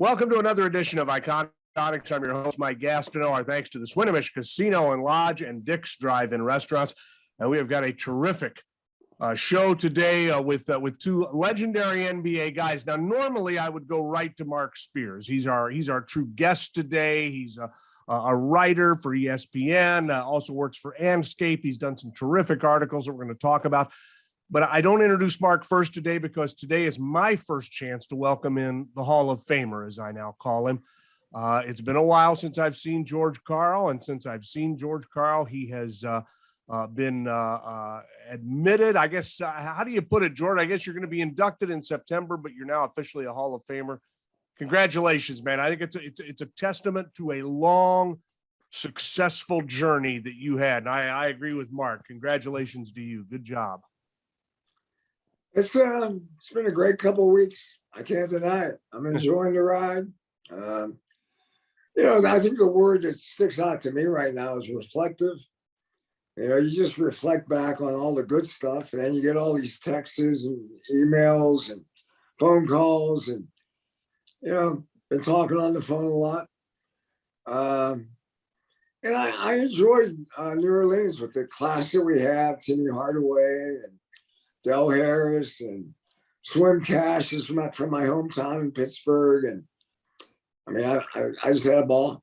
Welcome to another edition of Iconics. I'm your host, Mike Gastineau. Our thanks to the Swinomish Casino and Lodge and Dick's Drive-In Restaurants. And we have got a terrific show today with two legendary NBA guys. Now, normally I would go right to Marc Spears. He's our true guest today. He's a writer for ESPN, also works for Anscape. He's done some terrific articles that we're going to talk about. But I don't introduce Marc first today because today is my first chance to welcome in the Hall of Famer, as I now call him. It's been a while since I've seen George Karl, and since I've seen George Karl, he has been admitted. I guess, how do you put it, George? I guess you're going to be inducted in September, but you're now officially a Hall of Famer. Congratulations, man. I think it's a testament to a long, successful journey that you had. And I agree with Marc. Congratulations to you. Good job. It's been a great couple of weeks. I can't deny it. I'm enjoying the ride. I think the word that sticks out to me right now is reflective. You just reflect back on all the good stuff, and then you get all these texts and emails and phone calls, and been talking on the phone a lot. And I enjoyed New Orleans with the class that we have, Timmy Hardaway and Del Harris and Swim Cash is from my hometown in Pittsburgh. And I mean, I just had a ball.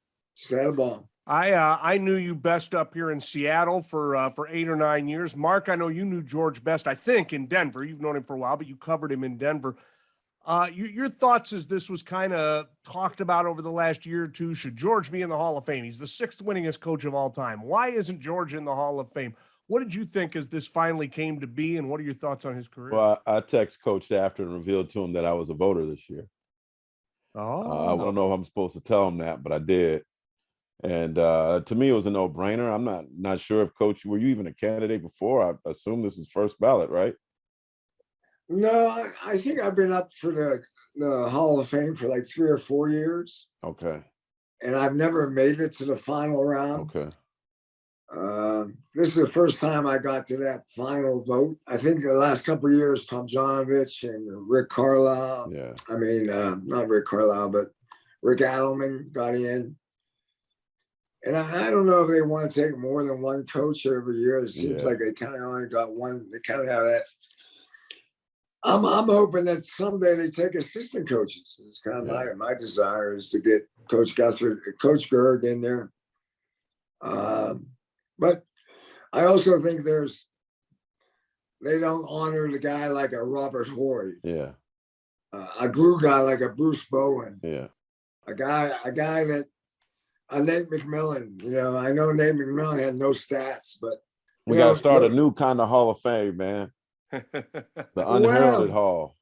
I knew you best up here in Seattle for 8 or 9 years. Marc, I know you knew George best, I think, in Denver. You've known him for a while, but you covered him in Denver. Your thoughts as this was kind of talked about over the last year or two, should George be in the Hall of Fame? He's the 6th winningest coach of all time. Why isn't George in the Hall of Fame? What did you think as this finally came to be, and what are your thoughts on his career? Well, I text Coach after and revealed to him that I was a voter this year. I don't know if I'm supposed to tell him that, but I did. And to me, it was a no-brainer. I'm not sure if Coach, were you even a candidate before? I assume this is first ballot, right? No, I think I've been up for the Hall of Fame for like 3 or 4 years. Okay. And I've never made it to the final round. Okay. This is the first time I got to that final vote. I think the last couple of years, Tom Jonovich and Rick Carlisle. Yeah. I mean, not Rick Carlisle, but Rick Adelman got in. And I don't know if they want to take more than one coach every year. It seems like they kind of only got one. They kind of have that. I'm hoping that someday they take assistant coaches. It's kind of my desire is to get Coach Guthrie, Coach Gerg in there. But I also think they don't honor the guy like a Robert Horry. Yeah. A glue guy like a Bruce Bowen. Yeah. A guy that Nate McMillan. I know Nate McMillan had no stats, but we got to start a new kind of Hall of Fame, man. The unheralded Hall.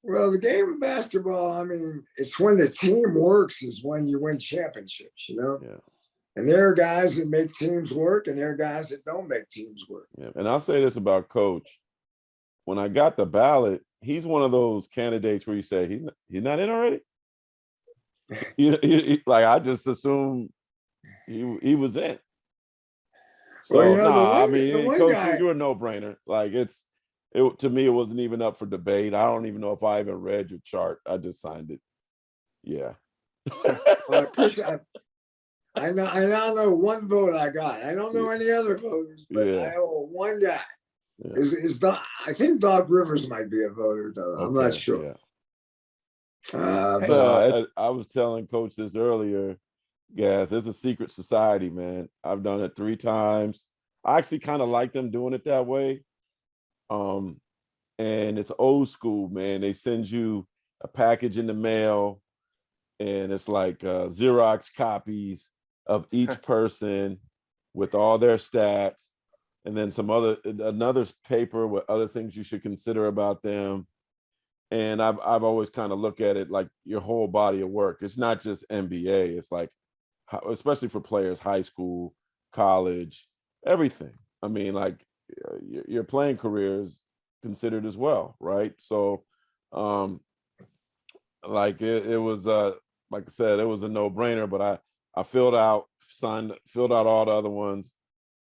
Well, the game of basketball, I mean, it's when the team works is when you win championships, Yeah. And there are guys that make teams work, and there are guys that don't make teams work. Yeah. And I'll say this about Coach. When I got the ballot, he's one of those candidates where you say, he's not in already? Like, I just assumed he was in. So, Coach, you're a no-brainer. Like, to me, it wasn't even up for debate. I don't even know if I even read your chart. I just signed it. Yeah. Well, I now know one vote I got. I don't know any other voters, but I know one guy. Yeah. I think Doc Rivers might be a voter, though. I'm not sure. Yeah. I was telling Coach this earlier. Yes, it's a secret society, man. I've done it 3 times. I actually kind of like them doing it that way. And it's old school, man. They send you a package in the mail, and it's like Xerox copies of each person with all their stats, and then another paper with other things you should consider about them. And I've always kind of looked at it like your whole body of work. It's not just NBA. It's like, especially for players, high school, college, everything. I mean, like your playing career is considered as well, right? So, like it was, like I said, it was a no-brainer. But I filled out all the other ones,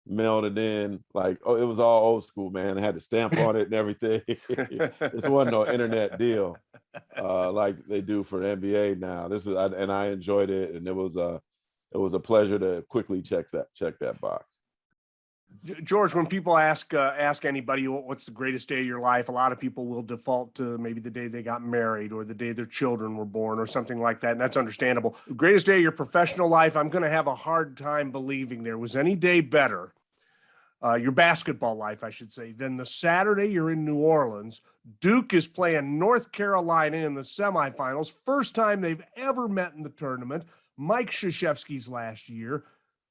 mailed it in. Like, it was all old school, man. I had to stamp on it and everything. This wasn't no internet deal. like they do for NBA now. And I enjoyed it, and it was a pleasure to quickly check that box. George, when people ask anybody what's the greatest day of your life, a lot of people will default to maybe the day they got married or the day their children were born or something like that, and that's understandable. The greatest day of your professional life, I'm going to have a hard time believing there was any day better, your basketball life, I should say, than the Saturday you're in New Orleans. Duke is playing North Carolina in the semifinals, first time they've ever met in the tournament. Mike Krzyzewski's last year.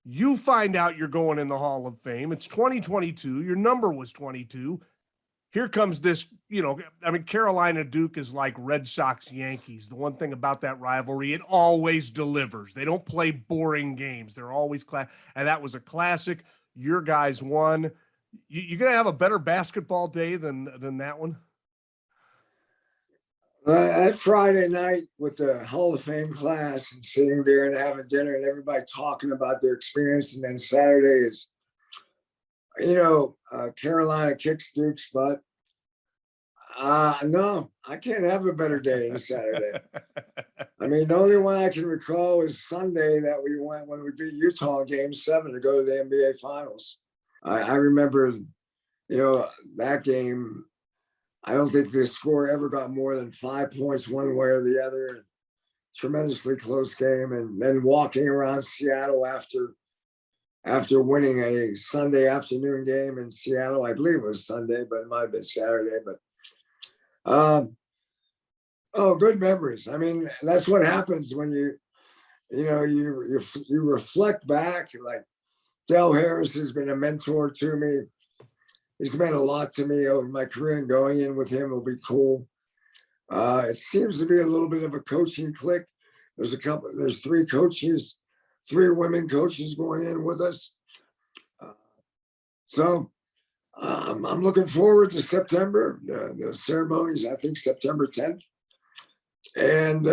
You find out you're going in the Hall of Fame. It's 2022. Your number was 22. Here comes this, Carolina Duke is like Red Sox Yankees. The one thing about that rivalry, it always delivers. They don't play boring games. They're always and that was a classic. Your guys won. You're going to have a better basketball day than that one? That Friday night with the Hall of Fame class and sitting there and having dinner and everybody talking about their experience. And then Saturday is, Carolina kicks Duke's butt. No, I can't have a better day than Saturday. I mean, the only one I can recall is Sunday that we went when we beat Utah in Game 7 to go to the NBA Finals. I remember, that game. I don't think the score ever got more than 5 points one way or the other. Tremendously close game. And then walking around Seattle after winning a Sunday afternoon game in Seattle. I believe it was Sunday, but it might have been Saturday. But good memories. I mean, that's what happens when you reflect back. Like Del Harris has been a mentor to me. He's meant a lot to me over my career, and going in with him will be cool. It seems to be a little bit of a coaching clique. There's 3 coaches, 3 women coaches going in with us. So I'm looking forward to September. The ceremonies, I think September 10th. And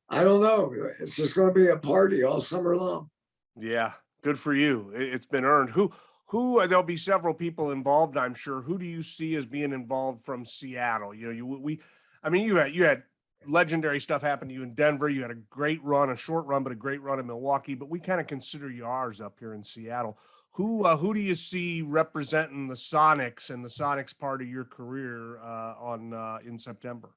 I don't know. It's just going to be a party all summer long. Yeah, good for you. It's been earned. Who there'll be several people involved, I'm sure. Who do you see as being involved from Seattle? You had legendary stuff happen to you in Denver. You had a great run, a short run, but a great run in Milwaukee. But we kind of consider you ours up here in Seattle. Who do you see representing the Sonics and the Sonics part of your career in September?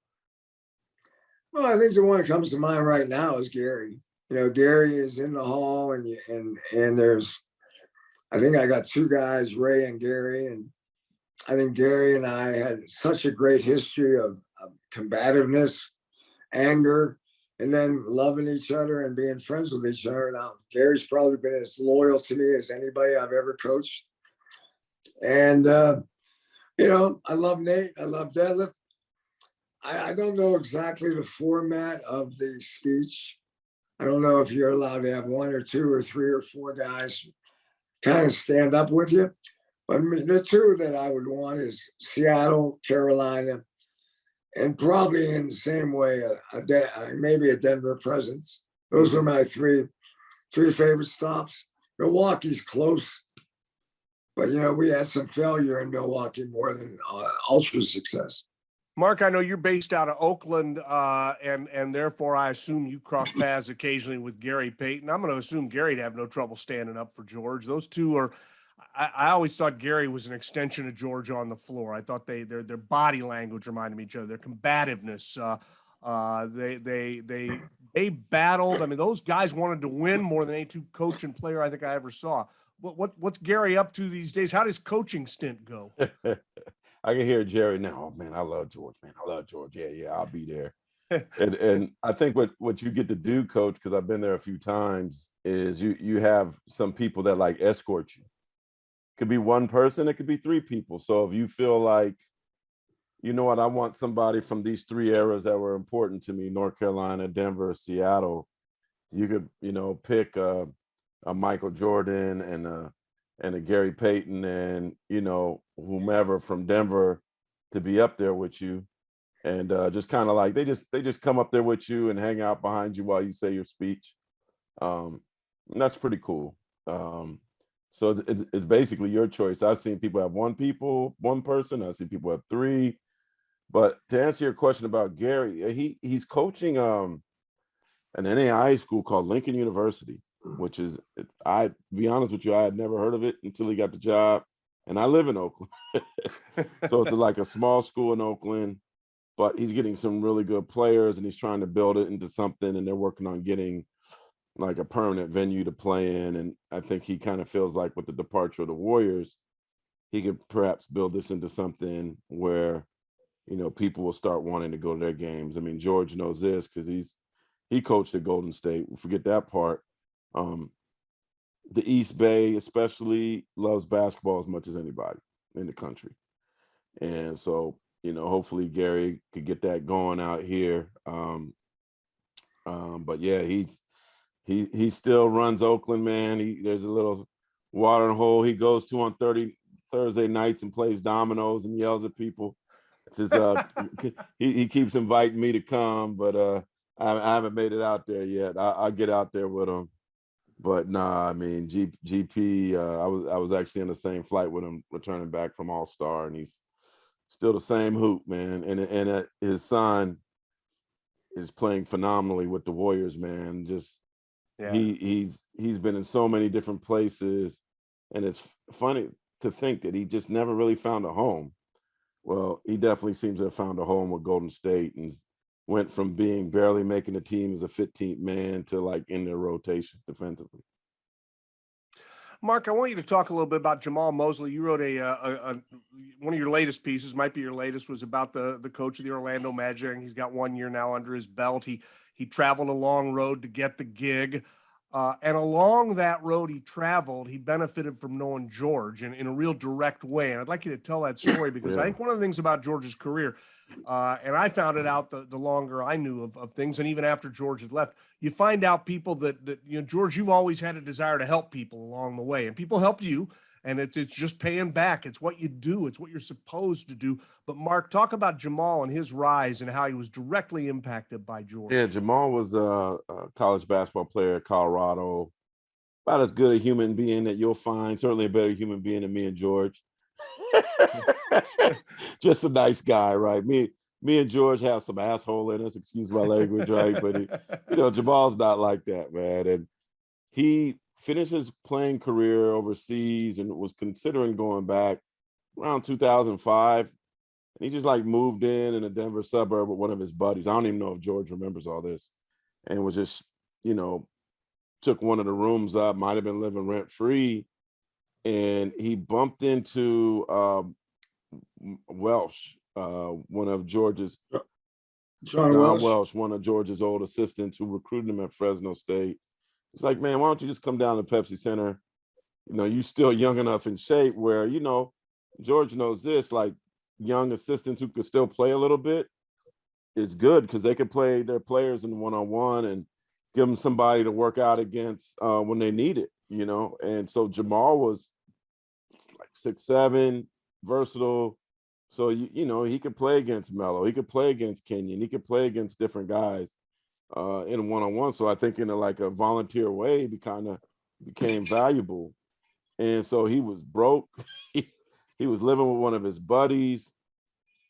Well, I think the one that comes to mind right now is Gary. Gary is in the hall, and there's, I think I got 2 guys, Ray and Gary, and I think Gary and I had such a great history of combativeness, anger, and then loving each other and being friends with each other. Now, Gary's probably been as loyal to me as anybody I've ever coached. And, I love Nate. I love Deadlift. I don't know exactly the format of the speech. I don't know if you're allowed to have 1 or 2 or 3 or 4 guys kind of stand up with you. But the 2 that I would want is Seattle, Carolina, and probably in the same way, maybe a Denver presence. Those are my three favorite stops. Milwaukee's close, but we had some failure in Milwaukee more than ultra success. Marc, I know you're based out of Oakland, and therefore I assume you cross paths occasionally with Gary Payton. I'm going to assume Gary'd have no trouble standing up for George. Those 2 are. I always thought Gary was an extension of George on the floor. I thought their body language reminded me of each other, their combativeness. They battled. I mean, those guys wanted to win more than any 2 coach and player I think I ever saw. What's Gary up to these days? How does coaching stint go? I can hear Jerry now. Oh man, I love George, man. I love George. Yeah, I'll be there. and I think what you get to do, coach, because I've been there a few times, is you have some people that like escort you. Could be 1 person, it could be 3 people. So if you feel like, you know what, I want somebody from these 3 eras that were important to me, North Carolina, Denver, Seattle, you could, pick a Michael Jordan and a Gary Payton and, whomever from Denver to be up there with you. And just kind of like, they just come up there with you and hang out behind you while you say your speech. And that's pretty cool. So it's basically your choice. I've seen people have 1 person. I've seen people have 3. But to answer your question about Gary, he's coaching an NAIA school called Lincoln University, which is, I be honest with you, I had never heard of it until he got the job, and I live in Oakland. So it's like a small school in Oakland, but he's getting some really good players, and he's trying to build it into something, and they're working on getting like a permanent venue to play in. And I think he kind of feels like with the departure of the Warriors, he could perhaps build this into something where, you know, people will start wanting to go to their games. I mean, George knows this because he coached at Golden State. Forget that part. The East Bay especially loves basketball as much as anybody in the country. And so, you know, hopefully Gary could get that going out here. But yeah, he still runs Oakland, man. There's a little watering hole he goes to on Thursday nights and plays dominoes and yells at people. It's his, he keeps inviting me to come, but I haven't made it out there yet. I'll get out there with him. But nah, I mean, GP, I was actually in the same flight with him returning back from All-Star, and he's still the same hoop, man. And his son is playing phenomenally with the Warriors, man. Just Yeah. He's been in so many different places, and it's funny to think that he just never really found a home. Well, he definitely seems to have found a home with Golden State and went from being barely making the team as a 15th man to like in their rotation defensively. Mark, I want you to talk a little bit about Jamal Mosley. You wrote one of your latest pieces, might be your latest, was about the coach of the Orlando Magic. He's got 1 year now under his belt. He traveled a long road to get the gig. And along that road he traveled, he benefited from knowing George in a real direct way. And I'd like you to tell that story because I think one of the things about George's career, and I found it out the longer I knew of things, and even after George had left, you find out people that you know, George, you've always had a desire to help people along the way, and people help you, and it's just paying back. It's what you do. It's what you're supposed to do. But Mark, talk about Jamal and his rise and how he was directly impacted by George. Yeah, Jamal was a college basketball player at Colorado. About as good a human being that you'll find, certainly a better human being than me and George. Just a nice guy, right? Me and George have some asshole in us, excuse my language, right? But you know, Jamal's not like that, man. And he finished his playing career overseas and was considering going back around 2005. And he just like moved in a Denver suburb with one of his buddies. I don't even know if George remembers all this, and was just, you know, took one of the rooms up, might have been living rent free, and he bumped into Welsh, one of George's John John Welsh. Welsh, one of George's old assistants who recruited him at Fresno State. He's like, man, why don't you just come down to Pepsi Center? You know, you still young enough in shape where, you know, George knows this, like young assistants who could still play a little bit is good because they could play their players in one-on-one and give them somebody to work out against when they need it, you know? And so Jamal was like 6'7", versatile. So, you know, he could play against Melo. He could play against Kenyon. He could play against different guys in one-on-one. So I think in like a volunteer way, he kind of became valuable. And so he was broke. He was living with one of his buddies.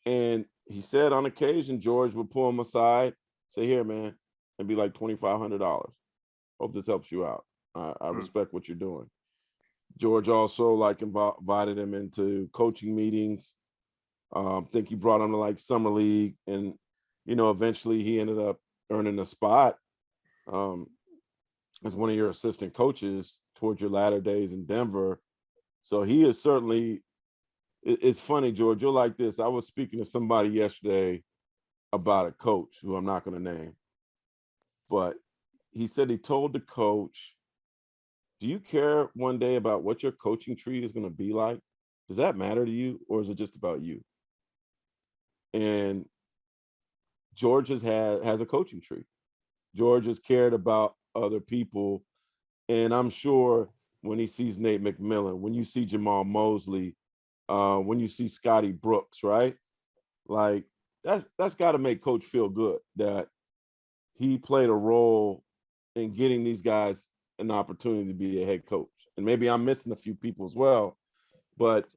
And he said on occasion, George would pull him aside, say, here, man, and be like $2,500. Hope this helps you out. I respect what you're doing. George also like invited him into coaching meetings. I think he brought him to like summer league, and you know, eventually he ended up earning a spot as one of your assistant coaches towards your latter days in Denver. So he is certainly. It's funny, George. You're like this. I was speaking to somebody yesterday about a coach who I'm not going to name, but he said he told the coach, do you care one day about what your coaching tree is going to be like? Does that matter to you, or is it just about you? And George has a coaching tree. George has cared about other people. And I'm sure when he sees Nate McMillan, when you see Jamal Mosley, when you see Scotty Brooks, right? Like that's got to make coach feel good that he played a role in getting these guys an opportunity to be a head coach. And maybe I'm missing a few people as well, but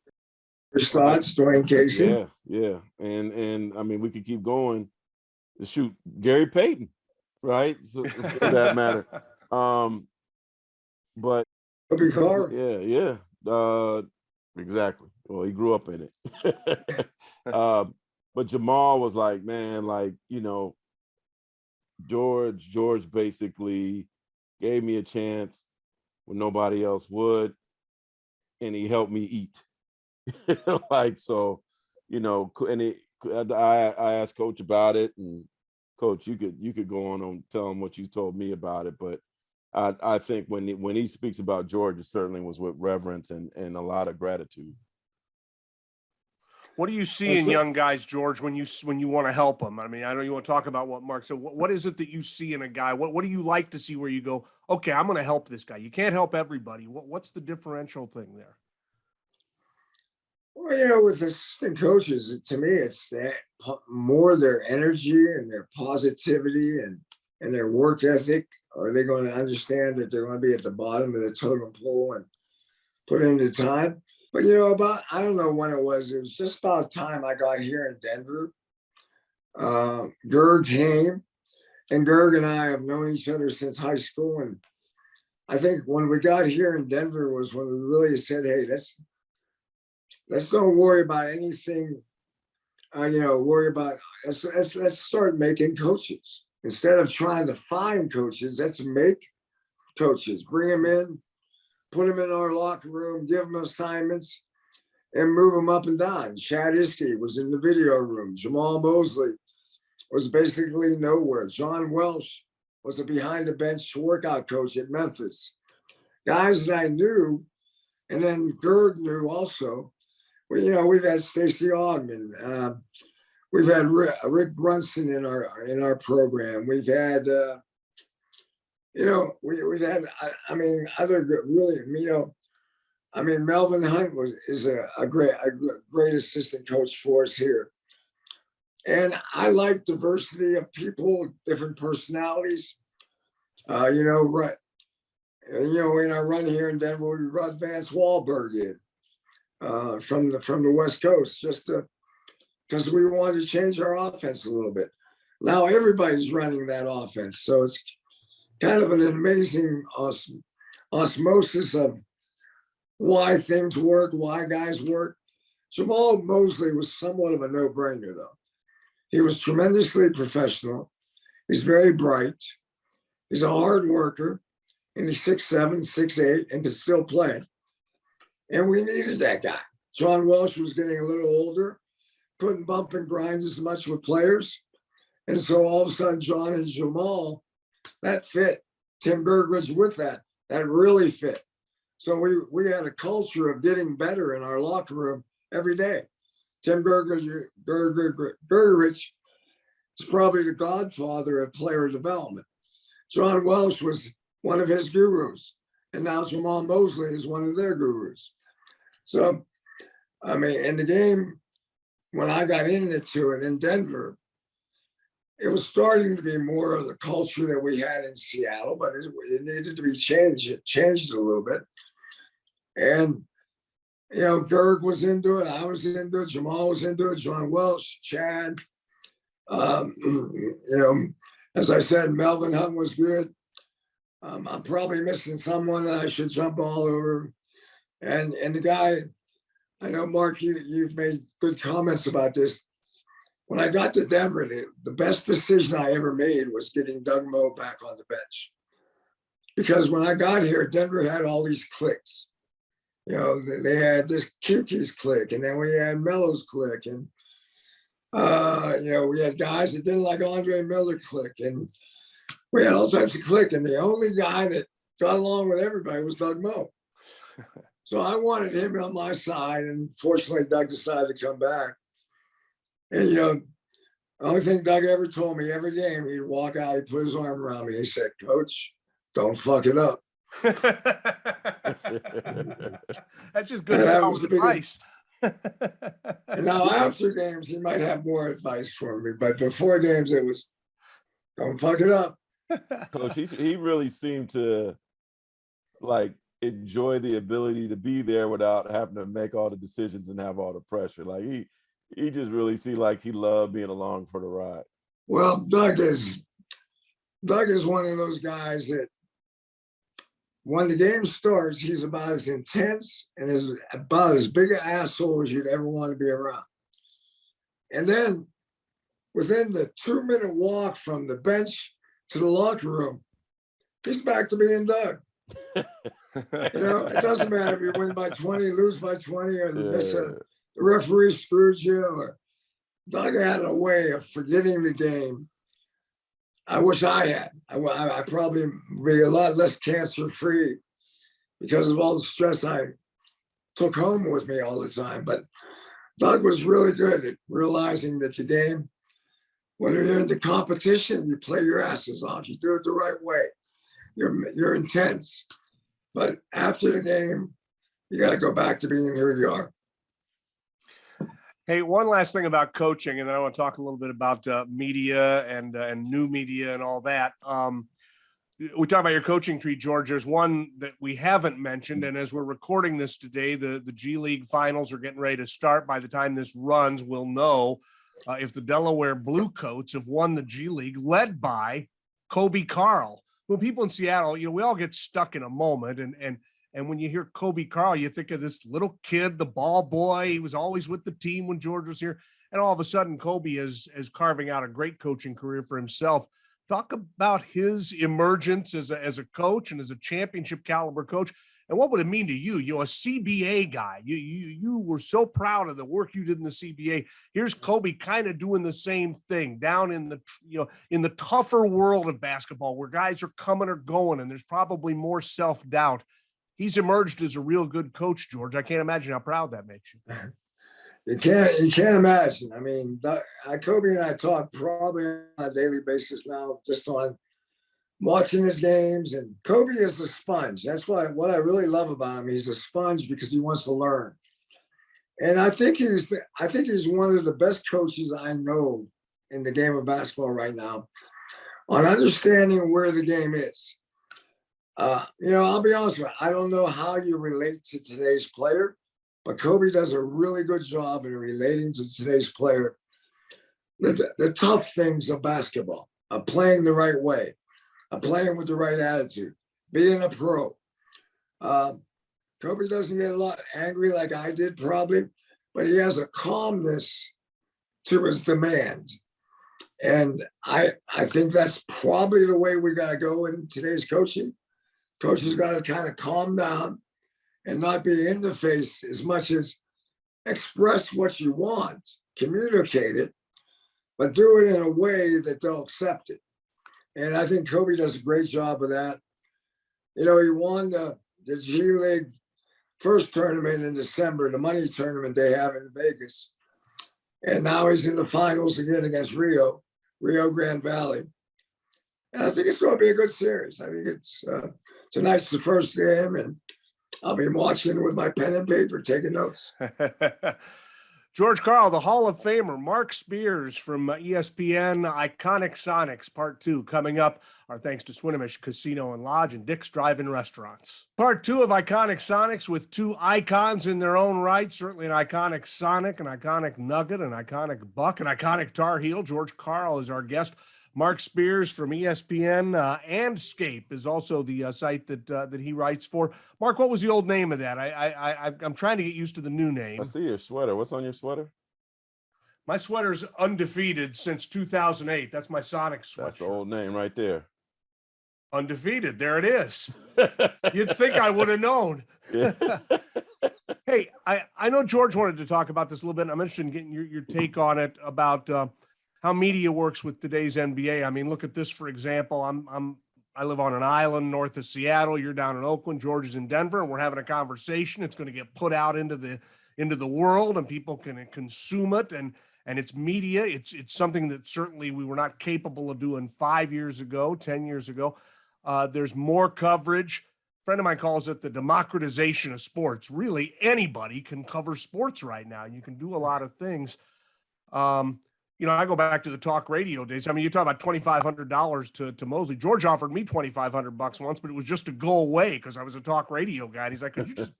Chris Stotts, Dwayne Casey. Yeah. And I mean, we could keep going. Shoot, Gary Payton, right? So, for that matter. But Kobe Carr. yeah. Exactly. Well, he grew up in it. But Jamal was like, man, like, you know, George basically gave me a chance when nobody else would, and he helped me eat. Like, so, you know, and I asked Coach about it, and Coach, you could go on and tell him what you told me about it, but I think when he speaks about George, it certainly was with reverence and a lot of gratitude. What do you see in young guys, George, when you want to help them? I mean, I know you want to talk about what Marc said. What is it that you see in a guy? What do you like to see where you go, okay, I'm going to help this guy? You can't help everybody. What's the differential thing there? Well, you know, with assistant coaches, to me, it's that more their energy and their positivity and their work ethic. Are they going to understand that they're going to be at the bottom of the totem pole and put in the time? But, you know, I don't know when it was just about time I got here in Denver. Gerg came, and Gerg and I have known each other since high school. And I think when we got here in Denver was when we really said, hey, let's don't worry about anything, let's start making coaches. Instead of trying to find coaches, let's make coaches, bring them in, put them in our locker room, give them assignments, and move them up and down. Chad Iskey was in the video room. Jamal Mosley was basically nowhere. John Welsh was the behind the bench workout coach at Memphis. Guys that I knew, and then Gerg knew also. Well, you know, we've had Stacey Augman. We've had Rick Brunson in our program. We've had, we've had, other really, Melvin Hunt is a great assistant coach for us here. And I like diversity of people, different personalities. In our run here in Denver, we brought Vance Wahlberg in from the West Coast, just because we wanted to change our offense a little bit. Now everybody's running that offense, so it's kind of an amazing osmosis of why things work, why guys work. Jamal Mosley was somewhat of a no-brainer, though. He was tremendously professional. He's very bright. He's a hard worker, and he's 6'7", 6'8", and can still play. And we needed that guy. John Welsh was getting a little older, couldn't bump and grind as much with players. And so all of a sudden, John and Jamal, that fit. Tim Gergridge with that really fit. So we had a culture of getting better in our locker room every day. Tim Gergridge is probably the godfather of player development. John Welsh was one of his gurus, and now Jamal Mosley is one of their gurus. So, in the game, when I got into it in Denver, it was starting to be more of the culture that we had in Seattle, but it needed to be changed. It changed a little bit. And, Gerg was into it. I was into it. Jamal was into it. John Welsh, Chad. As I said, Melvin Hunt was good. I'm probably missing someone that I should jump all over. And the guy, I know, Marc, you've made good comments about this. When I got to Denver, the best decision I ever made was getting Doug Moe back on the bench. Because when I got here, Denver had all these cliques. They had this Kiki's clique, and then we had Melo's clique, and we had guys that didn't like Andre Miller clique, and we had all types of clique. And the only guy that got along with everybody was Doug Moe. So I wanted him on my side, and fortunately, Doug decided to come back. And the only thing Doug ever told me every game, he'd walk out, he'd put his arm around me, he said, "Coach, don't fuck it up." That's just good sound advice. And now after games, he might have more advice for me, but before games, it was, "Don't fuck it up." Coach, he really seemed to, like, enjoy the ability to be there without having to make all the decisions and have all the pressure. Like he just really seemed like he loved being along for the ride. Well, Doug is one of those guys that when the game starts, he's about as intense and is about as big an asshole as you'd ever want to be around. And then within the 2-minute walk from the bench to the locker room, he's back to being Doug. It doesn't matter if you win by 20, lose by 20, or the referee screws you, or Doug had a way of forgetting the game. I wish I had. I probably be a lot less cancer-free because of all the stress I took home with me all the time. But Doug was really good at realizing that the game, when you're in the competition, you play your asses off. You do it the right way. You're intense. But after the game, you got to go back to being who you are. Hey, one last thing about coaching, and then I want to talk a little bit about media and new media and all that. We talk about your coaching tree, George. There's one that we haven't mentioned, and as we're recording this today, the G League finals are getting ready to start. By the time this runs, we'll know if the Delaware Bluecoats have won the G League, led by George Karl. Well, people in Seattle, we all get stuck in a moment, and when you hear George Karl, you think of this little kid, the ball boy. He was always with the team when George was here. And all of a sudden, Kobe is carving out a great coaching career for himself. Talk about his emergence as a coach and as a championship caliber coach. And what would it mean to you? A CBA guy. You were so proud of the work you did in the CBA. Here's Kobe kind of doing the same thing down in the tougher world of basketball where guys are coming or going and there's probably more self-doubt. He's emerged as a real good coach, George. I can't imagine how proud that makes you. You can't imagine. I mean, Kobe and I talk probably on a daily basis now, just on watching his games. And Kobe is the sponge. That's what I really love about him. He's a sponge because he wants to learn. And I think he's one of the best coaches I know in the game of basketball right now on understanding where the game is. I'll be honest with you. I don't know how you relate to today's player, but Kobe does a really good job in relating to today's player the tough things of basketball, of playing the right way, of playing with the right attitude, being a pro. Kobe doesn't get a lot angry like I did probably, but he has a calmness to his demand. And I think that's probably the way we got to go in today's coaching. Coaches got to kind of calm down and not be in the face as much as express what you want, communicate it, but do it in a way that they'll accept it. And I think Kobe does a great job of that. He won the G League first tournament in December, the money tournament they have in Vegas. And now he's in the finals again against Rio Grande Valley. And I think it's going to be a good series. I think tonight's the first game, and I'll be watching with my pen and paper, taking notes. George Karl, the Hall of Famer, Marc Spears from ESPN, Iconic Sonics, Part 2, coming up. Our thanks to Swinomish Casino and Lodge and Dick's Drive-In Restaurants. Part 2 of Iconic Sonics with two icons in their own right. Certainly an iconic Sonic, an iconic Nugget, an iconic Buck, an iconic Tar Heel. George Karl is our guest. Marc Spears from ESPN and Scape is also the site that he writes for. Marc, what was the old name of that? I'm trying to get used to the new name. I see your sweater. What's on your sweater? My sweater's undefeated since 2008. That's my Sonic sweater. That's the old name right there. Undefeated. There it is. You'd think I would have known. Yeah. Hey, I know George wanted to talk about this a little bit. I'm interested in getting your take on it about how media works with today's NBA. I mean, look at this, for example. I live on an island north of Seattle. You're down in Oakland. George is in Denver, and we're having a conversation. It's going to get put out into the world, and people can consume it. And it's media. It's something that certainly we were not capable of doing 5 years ago, 10 years ago. There's more coverage. A friend of mine calls it the democratization of sports. Really, anybody can cover sports right now. You can do a lot of things. I go back to the talk radio days. I mean, you talk about $2,500 to Mosley. George offered me $2,500 once, but it was just to go away because I was a talk radio guy. And he's like, could you just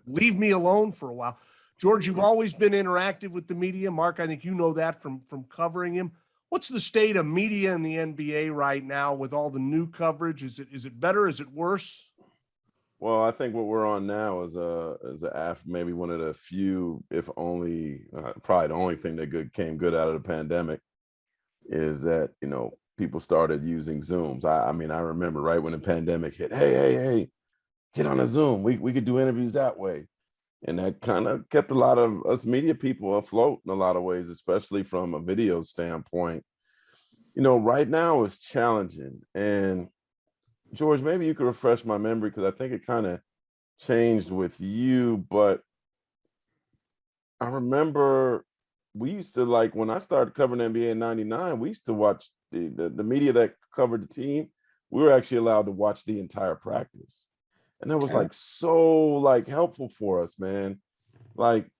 leave me alone for a while? George, you've always been interactive with the media. Mark, I think you know that from covering him. What's the state of media in the NBA right now with all the new coverage? Is it better? Is it worse? Well, I think what we're on now is maybe one of the few, if only, probably the only thing that came good out of the pandemic is that, people started using Zooms. I mean, I remember right when the pandemic hit, hey, get on a Zoom. We could do interviews that way. And that kind of kept a lot of us media people afloat in a lot of ways, especially from a video standpoint. Right now it's challenging. And George, maybe you could refresh my memory because I think it kind of changed with you, but I remember we used to, like, when I started covering NBA in '99, we used to watch the media that covered the team. We were actually allowed to watch the entire practice. And that was like so like helpful for us, man. Like,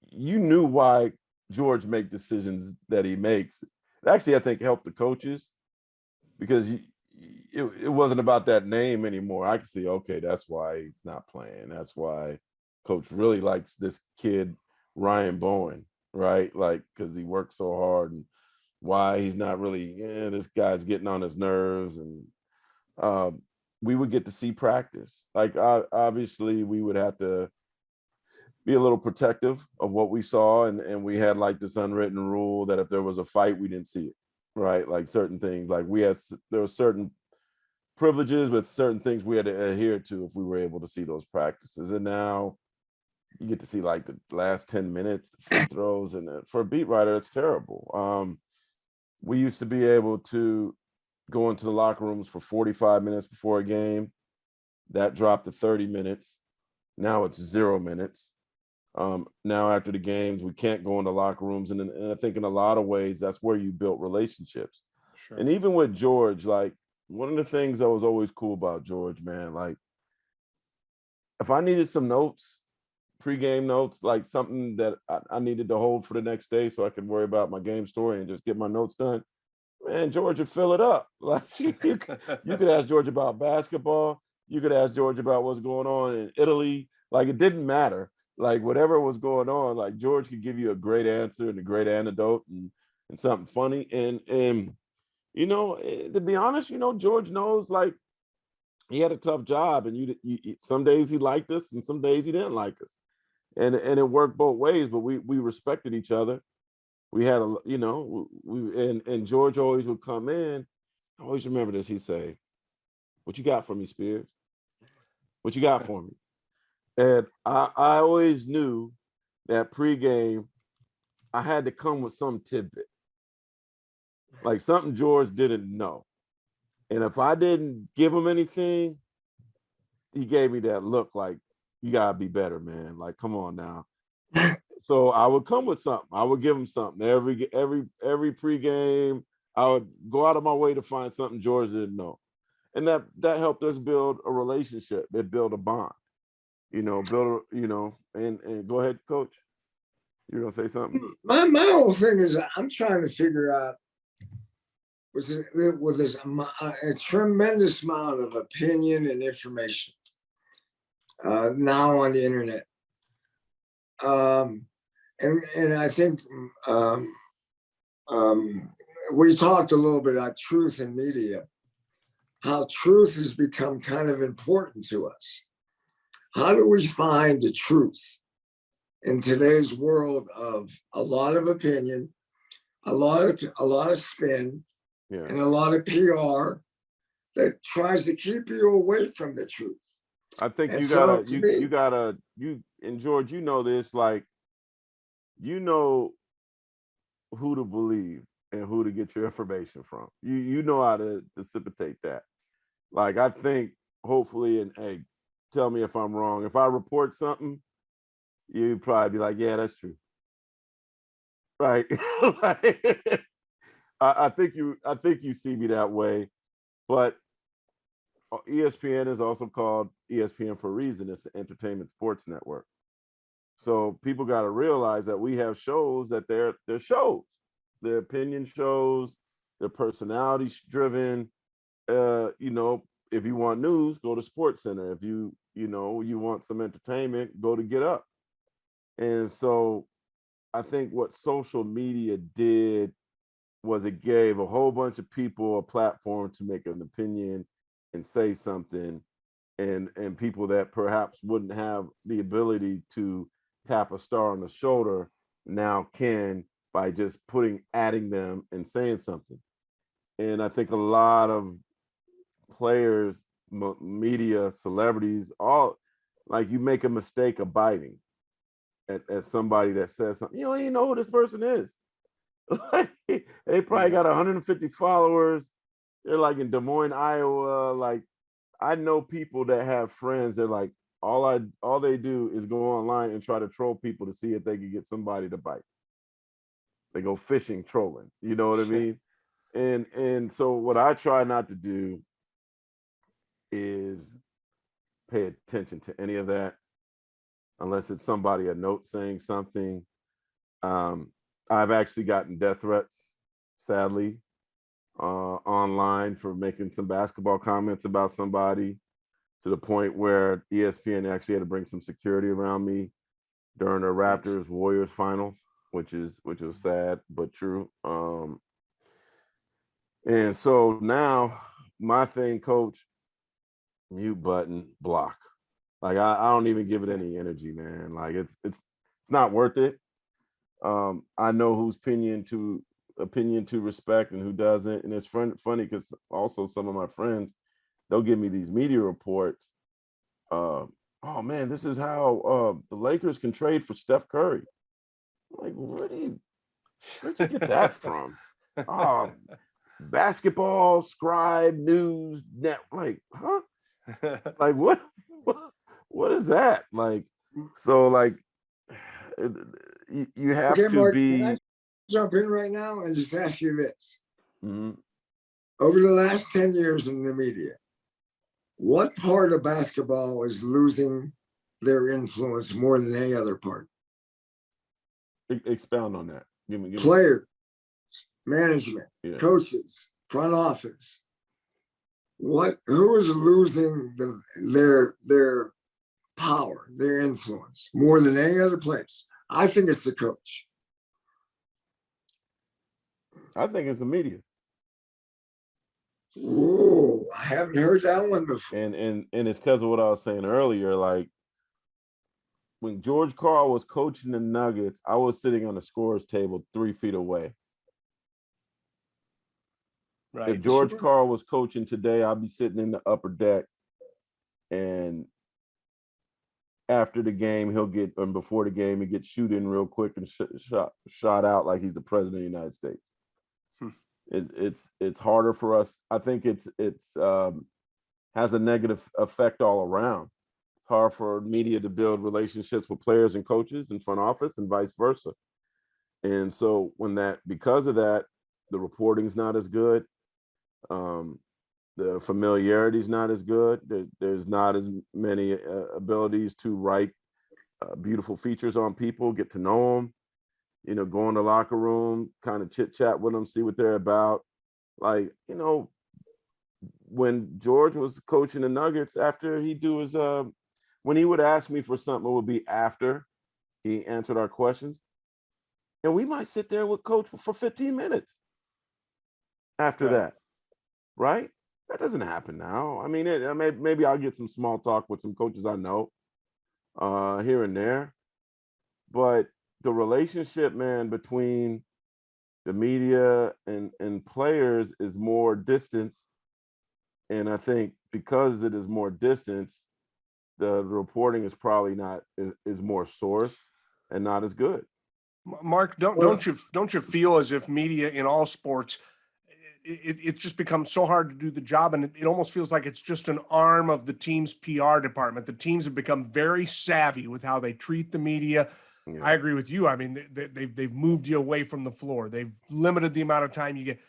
you knew why George make decisions that he makes. It actually, I think, helped the coaches because it wasn't about that name anymore. I could see, okay, that's why he's not playing. That's why coach really likes this kid, Ryan Bowen, right? Like, because he worked so hard, and why he's not really, this guy's getting on his nerves. And we would get to see practice. Like, obviously, we would have to be a little protective of what we saw. And we had like this unwritten rule that if there was a fight, we didn't see it, right? Like certain things, like there were certain privileges, but certain things we had to adhere to if we were able to see those practices. And now you get to see like the last 10 minutes, the free throws, and for a beat writer, it's terrible. We used to be able to go into the locker rooms for 45 minutes before a game. That dropped to 30 minutes. Now it's 0 minutes. Now after the games, we can't go into locker rooms. And I think in a lot of ways, that's where you built relationships. Sure. And even with George, like, one of the things that was always cool about George, man, like, if I needed some notes, pregame notes, like something that I needed to hold for the next day so I could worry about my game story and just get my notes done, man, George would fill it up. Like, you could ask George about basketball. You could ask George about what's going on in Italy. Like, it didn't matter. Like, whatever was going on, like, George could give you a great answer and a great anecdote and something funny. And to be honest, George knows, like, he had a tough job, and you some days he liked us and some days he didn't like us. And it worked both ways, but we respected each other. We had and George always would come in. I always remember this. He'd say, "What you got for me, Spears? What you got for me?" And I always knew that pregame, I had to come with some tidbit, like something George didn't know. And if I didn't give him anything, he gave me that look like, you gotta be better, man. Like, come on now. So I would come with something. I would give him something every pregame. I would go out of my way to find something George didn't know, and that helped us build a relationship. It built a bond. And go ahead, Coach. You're gonna say something. My whole thing is, I'm trying to figure out with this a tremendous amount of opinion and information now on the internet. And I think we talked a little bit about truth in media, how truth has become kind of important to us. How do we find the truth in today's world of a lot of opinion, a lot of spin, and a lot of PR that tries to keep you away from the truth? I think and and George, this, like, who to believe and who to get your information from. You know how to dissipate that. Like, I think hopefully, and hey, tell me if I'm wrong. If I report something, you'd probably be like, yeah, that's true. Right. I think you see me that way. But ESPN is also called ESPN for a reason. It's the Entertainment Sports Network. So people got to realize that we have shows that they're shows. their opinion shows, their personality driven. If you want news, go to Sports Center. If you want some entertainment, go to Get Up. And so I think what social media did was it gave a whole bunch of people a platform to make an opinion and say something, and people that perhaps wouldn't have the ability to tap a star on the shoulder now can, by just adding them and saying something. And I think a lot of players, media, celebrities, all, like, you make a mistake of biting at somebody that says something, you don't even know who this person is. They probably got 150 followers. They're like in Des Moines, Iowa. Like, I know people that have friends that, like, all they do is go online and try to troll people to see if they can get somebody to bite. They go fishing, trolling. You know what I mean? And so what I try not to do is pay attention to any of that unless it's somebody a note saying something. I've actually gotten death threats, sadly, online for making some basketball comments about somebody, to the point where ESPN actually had to bring some security around me during the Raptors Warriors finals, which was sad but true. And so now my thing, Coach, mute button, block. Like, I don't even give it any energy, man. Like, it's not worth it. I know whose opinion to respect and who doesn't. And it's funny because also some of my friends, they'll give me these media reports. Oh man, this is how the Lakers can trade for Steph Curry. I'm like, where'd you get that from? Basketball Scribe News Net. Like, huh? Like, what is that? Like, so, like, you have Okay, to Mark, be. can I jump in right now and just ask you this? Mhm. Over the last 10 years in the media, what part of basketball is losing their influence more than any other part? Expound on that. Give me. Players, management, Yeah. coaches, front office. Who is losing their power, their influence more than any other place? I think it's the coach. I think it's the media. Oh, I haven't heard that one before. And it's because of what I was saying earlier. Like, when George Karl was coaching the Nuggets, I was sitting on the scorer's table 3 feet away. Right. If George Karl was coaching today, I'd be sitting in the upper deck, and after the game, and before the game, he gets shoot in real quick and shot out like he's the president of the United States. It's harder for us. I think it's has a negative effect all around. It's hard for media to build relationships with players and coaches and front office and vice versa. And so because of that, the reporting's not as good. The familiarity is not as good. There's not as many abilities to write beautiful features on people, get to know them, go in the locker room, kind of chit chat with them, see what they're about. Like, when George was coaching the Nuggets, after he do his, when he would ask me for something, it would be after he answered our questions. And we might sit there with Coach for 15 minutes after that, right? That doesn't happen now. I mean, maybe I'll get some small talk with some coaches I know here and there. But the relationship, man, between the media and players is more distance. And I think because it is more distance, the reporting is probably is more sourced and not as good. Mark, don't you feel as if media in all sports, it just becomes so hard to do the job, and it almost feels like it's just an arm of the team's PR department. The teams have become very savvy with how they treat the media. Yeah. I agree with you. I mean, they've moved you away from the floor. They've limited the amount of time you get.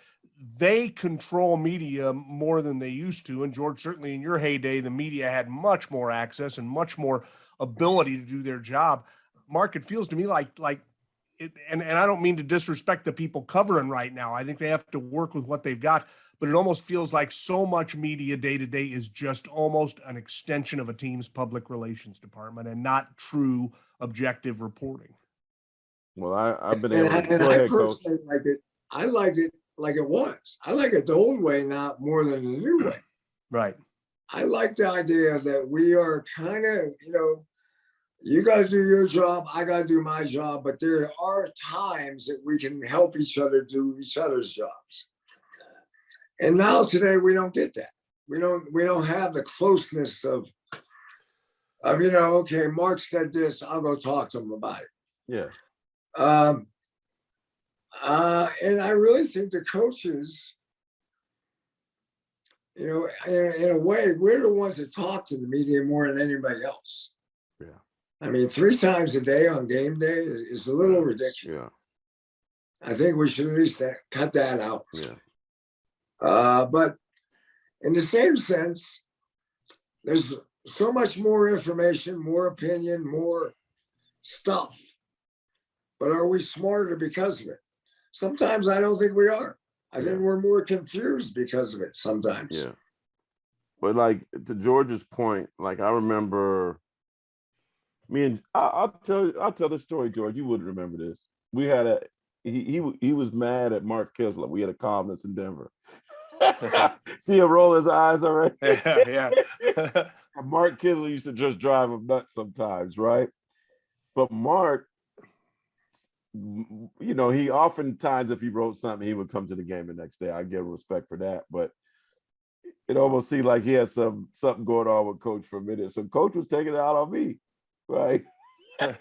They control media more than they used to. And George, certainly in your heyday, the media had much more access and much more ability to do their job. Mark, it feels to me like and I don't mean to disrespect the people covering right now. I think they have to work with what they've got, but it almost feels like so much media day to day is just almost an extension of a team's public relations department and not true objective reporting. Well, I've been And able to I go ahead, coach. personally like it. I like it like it was. I like it the old way, not more than the new way. Right. I like the idea that we are kind of, you got to do your job, I got to do my job, but there are times that we can help each other do each other's jobs. And now today we don't get that. We don't have the closeness of okay, Mark said this, I'll go talk to him about it. Yeah. And I really think the coaches, in a way, we're the ones that talk to the media more than anybody else. Yeah. I mean, 3 times a day on game day is a little ridiculous. Yeah. I think we should at least cut that out. Yeah. But in the same sense, there's so much more information, more opinion, more stuff. But are we smarter because of it? Sometimes I don't think we are. I think we're more confused because of it sometimes. Yeah. But like to George's point, like I remember me and I'll tell the story, George. You wouldn't remember this. We had he was mad at Marc Kisler. We had a conference in Denver. See him roll his eyes already. Yeah. Marc Kisler used to just drive him nuts sometimes, right? But Marc, he oftentimes, if he wrote something, he would come to the game the next day. I give respect for that, but it almost seemed like he had something going on with Coach for a minute. So Coach was taking it out on me, right? But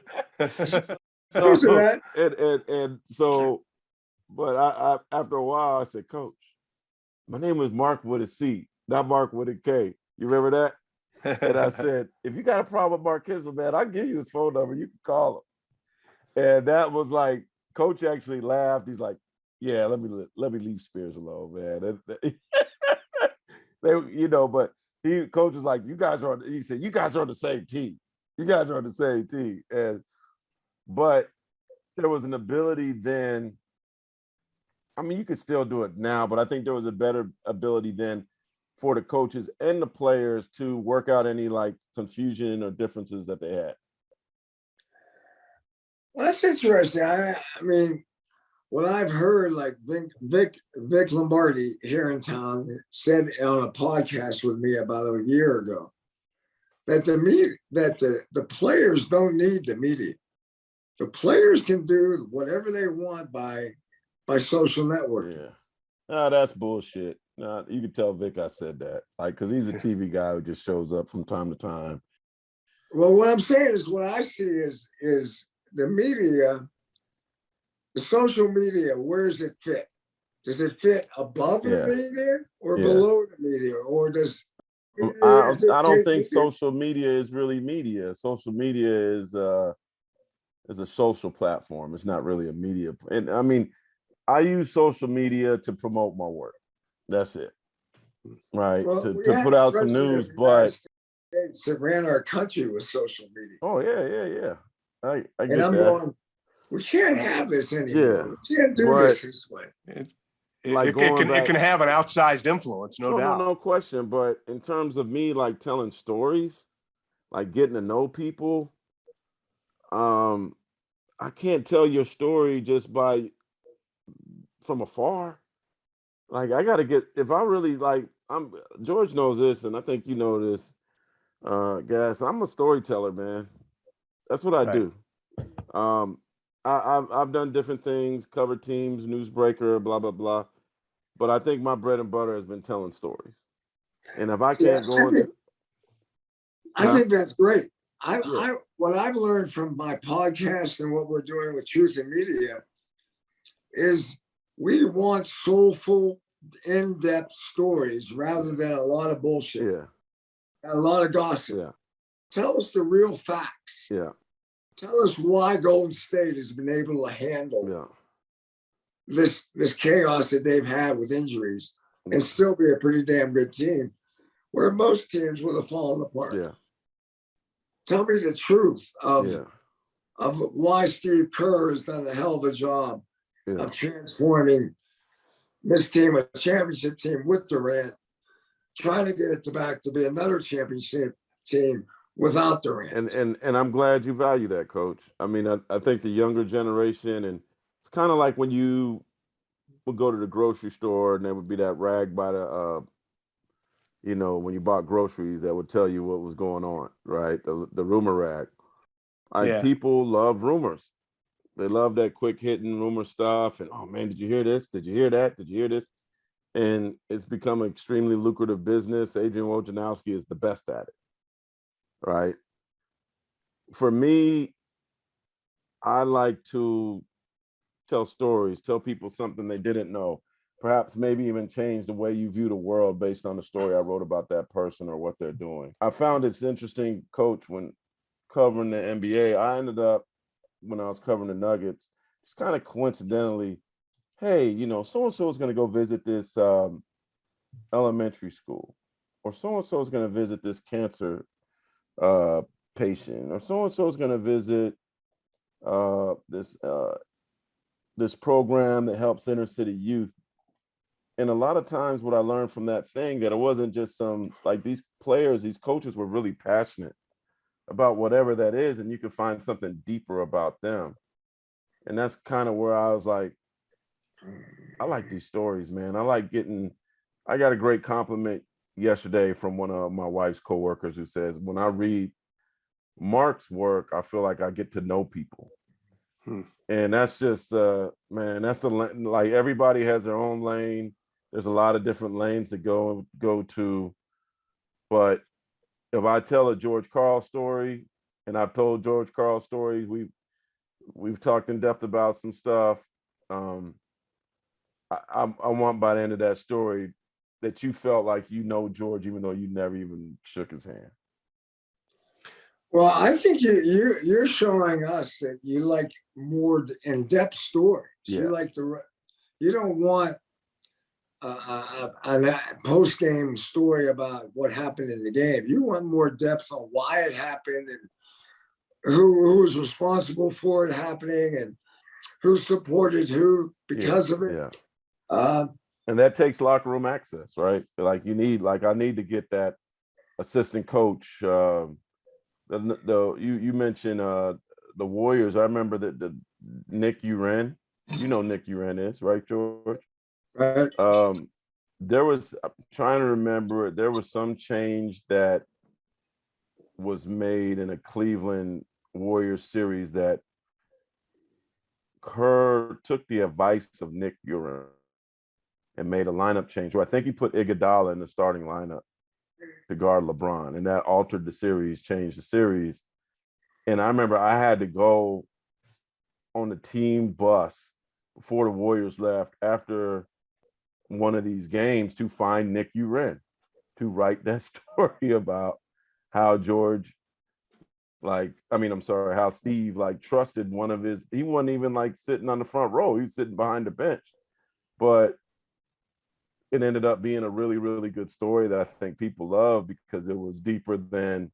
I after a while I said, Coach, my name was Mark with a C, not Mark with a K. You remember that? And I said, if you got a problem with Marc Kisler, man, I'll give you his phone number. You can call him. And that was like, Coach actually laughed. He's like, yeah, let me leave Spears alone, man. But Coach was like, he said, you guys are on the same team. You guys are on the same team. But there was an ability then. I mean, you could still do it now, but I think there was a better ability then for the coaches and the players to work out any like confusion or differences that they had. Well, that's interesting. I mean, what I've heard, like Vic Lombardi here in town said on a podcast with me about a year ago that the players don't need the media. The players can do whatever they want by social networking. Yeah. No, that's bullshit. No, you can tell Vic I said that, like, because he's a TV guy who just shows up from time to time. Well, what I'm saying is, what I see is the media, the social media. Where does it fit? Does it fit above the media or below the media, or does? I don't think social media is really media. Social media is a social platform. It's not really a media. And I mean, I use social media to promote my work. That's it. Right. Well, to put out some news, but that ran our country with social media. Oh, yeah. I get and I'm that. going, we can't have this anymore. Yeah. We can't do this way. It can have an outsized influence, no doubt. No question. But in terms of me, like telling stories, like getting to know people, I can't tell your story just from afar. Like I gotta if I really like, George knows this, and I think you know this, Gas. I'm a storyteller, man. That's what I do. I've done different things, covered teams, newsbreaker, blah blah blah. But I think my bread and butter has been telling stories. And if I can't I think that's great. What I've learned from my podcast and what we're doing with Truth in Media is we want soulful, in-depth stories rather than a lot of bullshit. Yeah. And a lot of gossip. Yeah. Tell us the real facts. Yeah. Tell us why Golden State has been able to handle this chaos that they've had with injuries and still be a pretty damn good team, where most teams would have fallen apart. Yeah. Tell me the truth of of why Steve Kerr has done a hell of a job Yeah. of transforming this team, a championship team with Durant, trying to get it back to be another championship team without Durant. And I'm glad you value that, Coach. I mean, I think the younger generation, and it's kind of like when you would go to the grocery store and there would be that rag by the when you bought groceries that would tell you what was going on, right? The rumor rag. Like Yeah. people love rumors. They love that quick hitting rumor stuff. And oh man, did you hear this? Did you hear that? Did you hear this? And it's become an extremely lucrative business. Adrian Wojnarowski is the best at it, right? For me, I like to tell stories, tell people something they didn't know, perhaps maybe even change the way you view the world based on the story I wrote about that person or what they're doing. I found it's interesting, Coach, when covering the NBA, I ended up, when I was covering the Nuggets, just kind of coincidentally, hey, so-and-so is going to go visit this elementary school, or so-and-so is going to visit this cancer patient, or so-and-so is going to visit this program that helps inner city youth. And a lot of times what I learned from that thing, that it wasn't just some, like, these players, these coaches were really passionate about whatever that is, and you can find something deeper about them. And that's kind of where I was like, I like these stories, man. I got a great compliment yesterday from one of my wife's coworkers who says, when I read Marc's work, I feel like I get to know people. And that's just, man, that's like, everybody has their own lane. There's a lot of different lanes to go to. But if I tell a George Karl story, and I've told George Karl stories, we've talked in depth about some stuff. I want by the end of that story that you felt like George, even though you never even shook his hand. Well, I think you're showing us that you like more in-depth stories. Yeah. You don't want a post-game story about what happened in the game. You want more depth on why it happened and who was responsible for it happening and who supported who because of it. Yeah. And that takes locker room access, right? Like I need to get that assistant coach. You mentioned the Warriors. I remember that the Nick Uren. You know Nick Uren is, right, George? Right. I'm trying to remember, there was some change that was made in a Cleveland Warriors series that Kerr took the advice of Nick Uren and made a lineup change. So I think he put Iguodala in the starting lineup to guard LeBron, and that altered the series, changed the series. And I remember I had to go on the team bus before the Warriors left after one of these games to find Nick Uren to write that story about how how Steve trusted one of his, he wasn't even sitting on the front row, he was sitting behind the bench. But it ended up being a really, really good story that I think people love because it was deeper than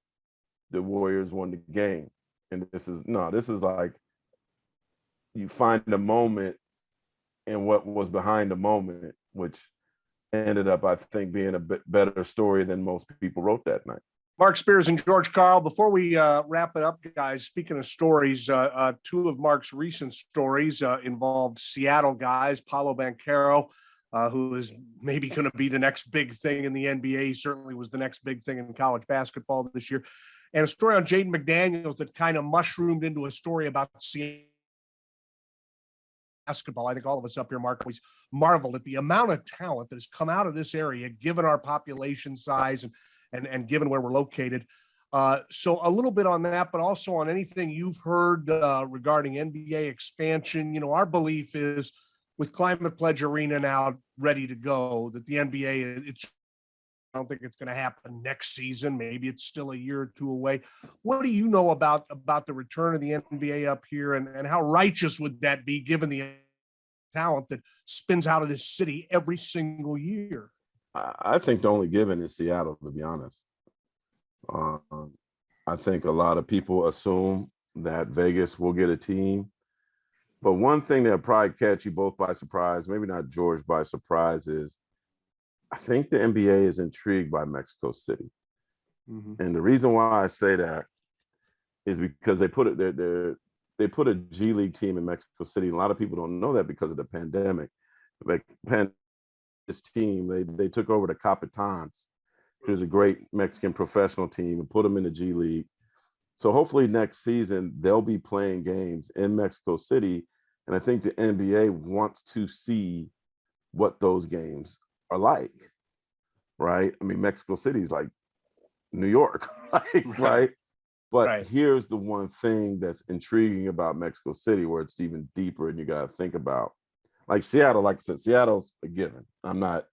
the Warriors won the game. And this is like, you find the moment and what was behind the moment, which ended up, I think, being a bit better story than most people wrote that night. Marc Spears and George Karl. Before we wrap it up, guys, speaking of stories, two of Marc's recent stories involved Seattle guys, Paolo Banchero, who is maybe going to be the next big thing in the NBA. He certainly was the next big thing in college basketball this year. And a story on Jaden McDaniels that kind of mushroomed into a story about Seattle basketball. I think all of us up here, Marc, always marveled at the amount of talent that has come out of this area, given our population size and given where we're located. So a little bit on that, but also on anything you've heard regarding NBA expansion. Our belief is with Climate Pledge Arena now ready to go, that the NBA, I don't think it's going to happen next season. Maybe it's still a year or two away. What do you know about the return of the NBA up here, and how righteous would that be given the talent that spins out of this city every single year? I think the only given is Seattle, to be honest. I think a lot of people assume that Vegas will get a team. But one thing that'll probably catch you both by surprise, maybe not George by surprise, is I think the NBA is intrigued by Mexico City. Mhm. And the reason why I say that is because they put they put a G League team in Mexico City. A lot of people don't know that because of the pandemic. Like this team, they took over the Capitans, which is a great Mexican professional team, and put them in the G League. So hopefully next season they'll be playing games in Mexico City, and I think the NBA wants to see what those games are like, right? I mean, Mexico City is like New York, like, right? But Right. here's the one thing that's intriguing about Mexico City, where it's even deeper, and you got to think about, like Seattle. Like I said, Seattle's a given. I'm not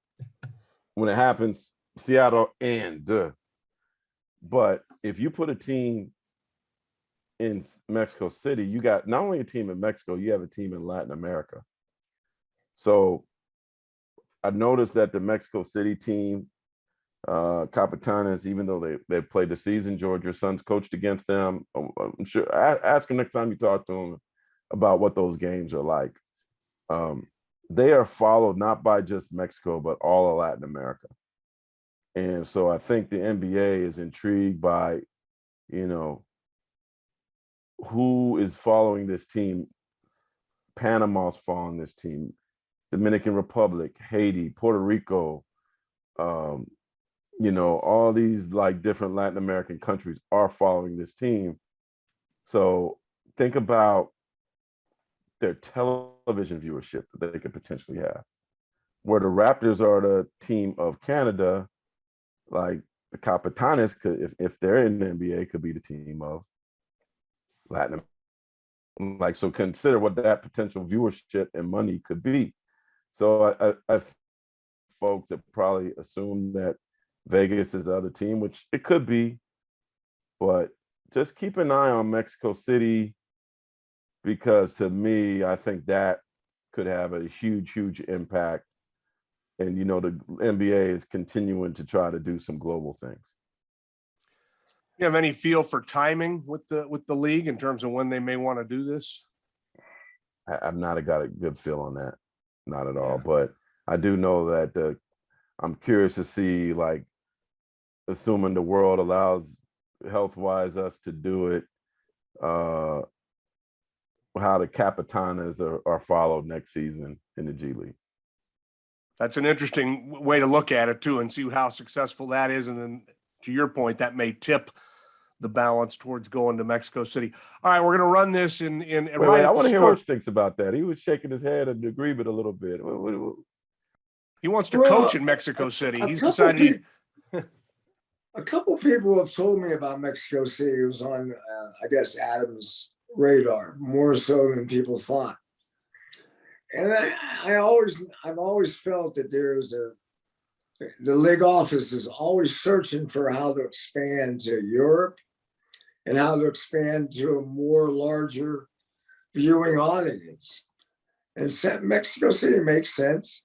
when it happens, Seattle and but if you put a team in Mexico City, you got not only a team in Mexico, you have a team in Latin America. So I noticed that the Mexico City team, Capitanes, even though they played the season, George, your son's coached against them. I'm sure. Ask him next time you talk to him about what those games are like. They are followed not by just Mexico, but all of Latin America. And so I think the NBA is intrigued by, who is following this team. Panama's following this team, Dominican Republic, Haiti, Puerto Rico, all these like different Latin American countries are following this team. So think about their television viewership that they could potentially have. Where the Raptors are the team of Canada, like the Capitanes could, if they're in the NBA, could be the team of Latin America. Like, so consider what that potential viewership and money could be. So I folks that probably assume that Vegas is the other team, which it could be, but just keep an eye on Mexico City, because to me, I think that could have a huge impact. And the NBA is continuing to try to do some global things. You have any feel for timing with the league in terms of when they may want to do this? I've not got a good feel on that, not at all. Yeah. But I do know that I'm curious to see, like, assuming the world allows health-wise us to do it, how the Capitanes are followed next season in the G League. That's an interesting way to look at it too, and see how successful that is. And then to your point, that may tip the balance towards going to Mexico City. All right, we're going to run this in Wait, I want to hear what he thinks about that. He was shaking his head in agreement a little bit. He wants to coach in Mexico City. He's decided. A couple people have told me about Mexico City. It was on, I guess, Adam's radar more so than people thought. And I've always felt that the league office is always searching for how to expand to Europe and how to expand to a more larger viewing audience. And Mexico City makes sense.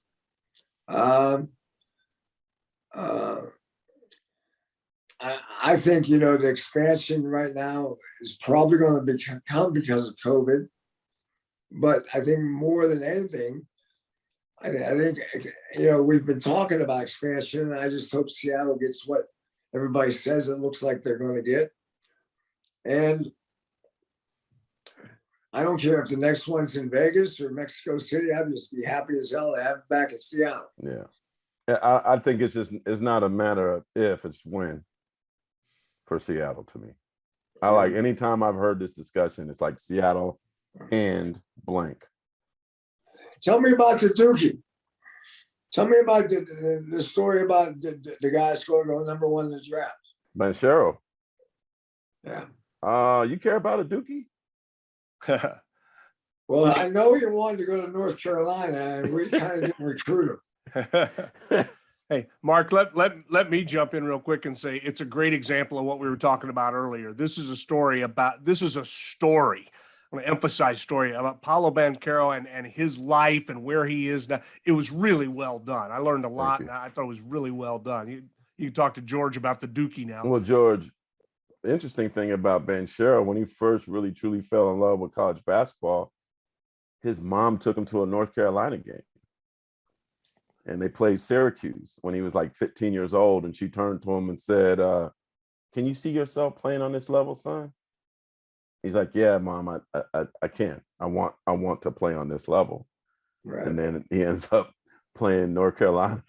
I think, the expansion right now is probably going to come because of COVID. But I think more than anything, I think, we've been talking about expansion, and I just hope Seattle gets what everybody says it looks like they're going to get. And I don't care if the next one's in Vegas or Mexico City. I'd just be happy as hell to have it back in Seattle. Yeah. I think it's not a matter of if, it's when for Seattle to me. I like anytime I've heard this discussion, it's like Seattle and blank. Tell me about the Dookie. Tell me about the story about the guy scoring go number one in the draft. Banchero. Yeah. You care about a Dookie? Well, I know you wanted to go to North Carolina, and we kind of didn't recruit him. Hey, Mark, let me jump in real quick and say it's a great example of what we were talking about earlier. This is a story. I'm going to emphasize story about Paulo Banchero and his life and where he is now. It was really well done. I learned a lot, and I thought it was really well done. You can talk to George about the Dookie now. Well, George, the interesting thing about Ben Sherrill, when he first really truly fell in love with college basketball, his mom took him to a North Carolina game. And they played Syracuse when he was like 15 years old. And she turned to him and said, can you see yourself playing on this level, son? He's like, yeah, mom, I can. I want to play on this level. Right. And then he ends up playing North Carolina.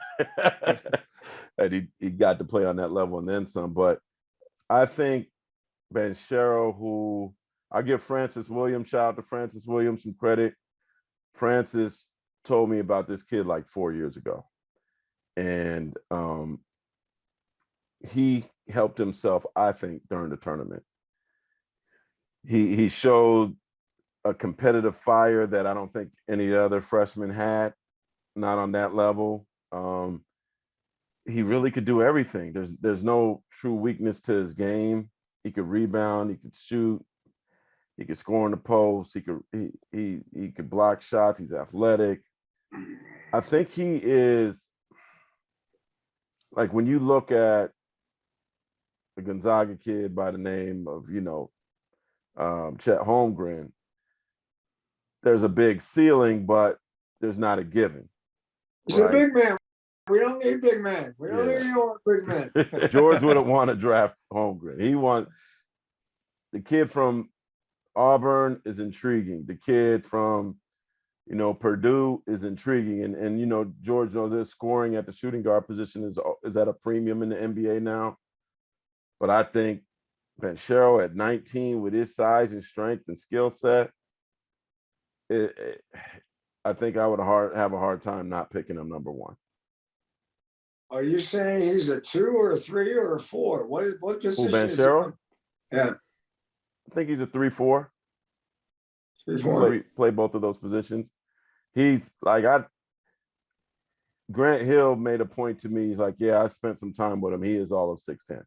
And he got to play on that level and then some. But I think Ben Sherrill, who I give Francis Williams, shout out to Francis Williams, some credit. Francis told me about this kid like 4 years ago. And he helped himself, I think, during the tournament. He showed a competitive fire that I don't think any other freshman had, not on that level. He really could do everything. There's no true weakness to his game. He could rebound, he could shoot, he could score in the post, he could block shots, he's athletic. I think he is, like, when you look at the Gonzaga kid by the name of, Chet Holmgren, there's a big ceiling, but there's not a given. He's a big man. We don't need big men. We don't need more big men. George wouldn't want to draft Holmgren. He wants the kid from Auburn is intriguing. The kid from, Purdue is intriguing. And George knows this, scoring at the shooting guard position is at a premium in the NBA now. But I think Ben Sherrill at 19 with his size and strength and skill set, I think I would have a hard time not picking him number one. Are you saying he's a 2 or a 3 or a 4? What position Ben is Sherrill? he? Yeah. I think he's a 3-4. 3-4. Play both of those positions. He's like, Grant Hill made a point to me. He's like, yeah, I spent some time with him. He is all of 6'10".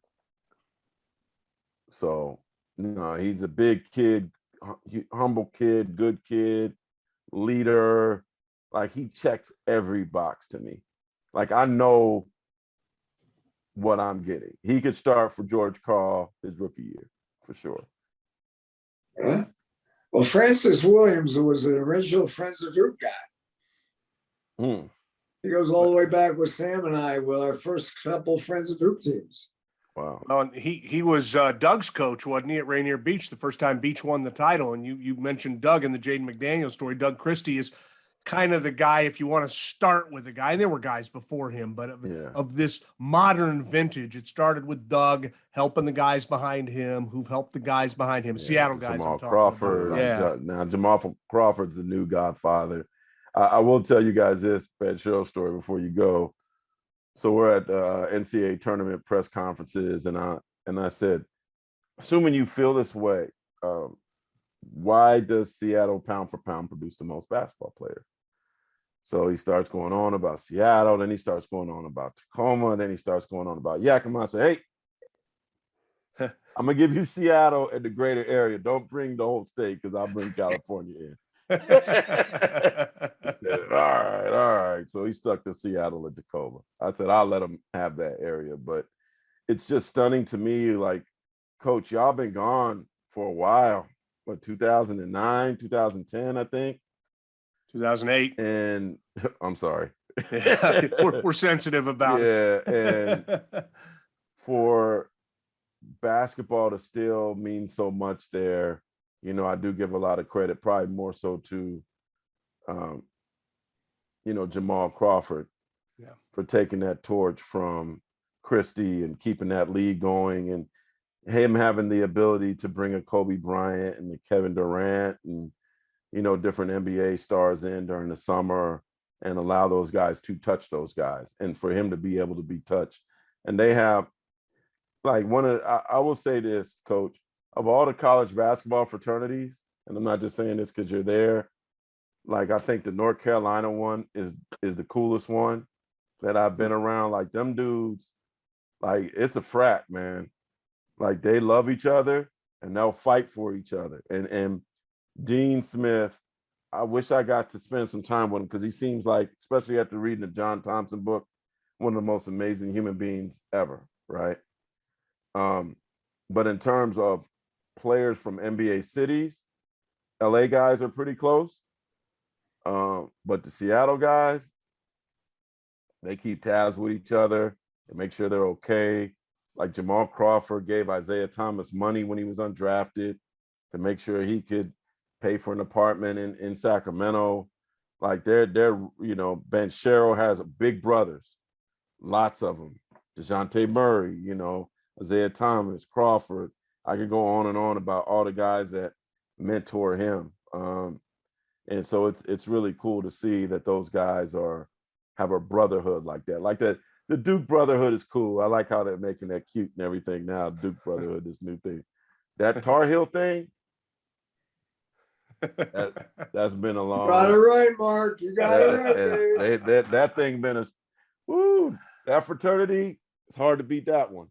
So, he's a big kid, humble kid, good kid, leader. Like, he checks every box to me. Like, I know what I'm getting. He could start for George Karl his rookie year, for sure. Yeah. Well, Francis Williams was an original Friends of Hoop guy. He goes all the way back with Sam and I with our first couple Friends of Hoop teams. Wow. Well, he was Doug's coach, wasn't he, at Rainier Beach the first time Beach won the title? And you mentioned Doug in the Jaden McDaniel story. Doug Christie is kind of the guy, if you want to start with a guy, and there were guys before him, but of this modern vintage, it started with Doug helping the guys behind him, who've helped the guys behind him, Seattle guys. Jamal Crawford. Now Jamal Crawford's the new godfather. I will tell you guys this Ben Sherrill story before you go. So we're at NCAA tournament press conferences, and I said, assuming you feel this way, why does Seattle pound for pound produce the most basketball players? So he starts going on about Seattle, then he starts going on about Tacoma, and then he starts going on about Yakima. I say, hey, I'm gonna give you Seattle and the greater area. Don't bring the whole state, because I'll bring California in. Said, all right. So he stuck to Seattle and Tacoma. I said, I'll let him have that area. But it's just stunning to me, like, Coach, y'all been gone for a while. What, 2009, 2010, I think? 2008. And I'm sorry. we're sensitive about it. And for basketball to still mean so much there, I do give a lot of credit, probably more so to, Jamal Crawford for taking that torch from Christie and keeping that league going, and him having the ability to bring a Kobe Bryant and a Kevin Durant and, different NBA stars in during the summer and allow those guys to touch those guys, and for him to be able to be touched. And they have, like, I will say this, Coach, of all the college basketball fraternities, and I'm not just saying this because you're there, like, I think the North Carolina one is the coolest one that I've been around. Like, them dudes, like, it's a frat, man. Like, they love each other and they'll fight for each other. And Dean Smith, I wish I got to spend some time with him, because he seems like, especially after reading the John Thompson book, one of the most amazing human beings ever, right? But in terms of players from NBA cities, LA guys are pretty close. But the Seattle guys, they keep tabs with each other and make sure they're okay. Like Jamal Crawford gave Isaiah Thomas money when he was undrafted to make sure he could pay for an apartment in Sacramento. Like they're Ben Sherrill has big brothers, lots of them. DeJounte Murray, Isaiah Thomas, Crawford. I could go on and on about all the guys that mentor him. And so it's really cool to see that those guys have a brotherhood like that. Like that, the Duke brotherhood is cool. I like how they're making that cute and everything now. Duke brotherhood, this new thing. That Tar Heel thing, that's been a long. You got it right, Mark. You got it right, babe. That thing been that fraternity. It's hard to beat that one.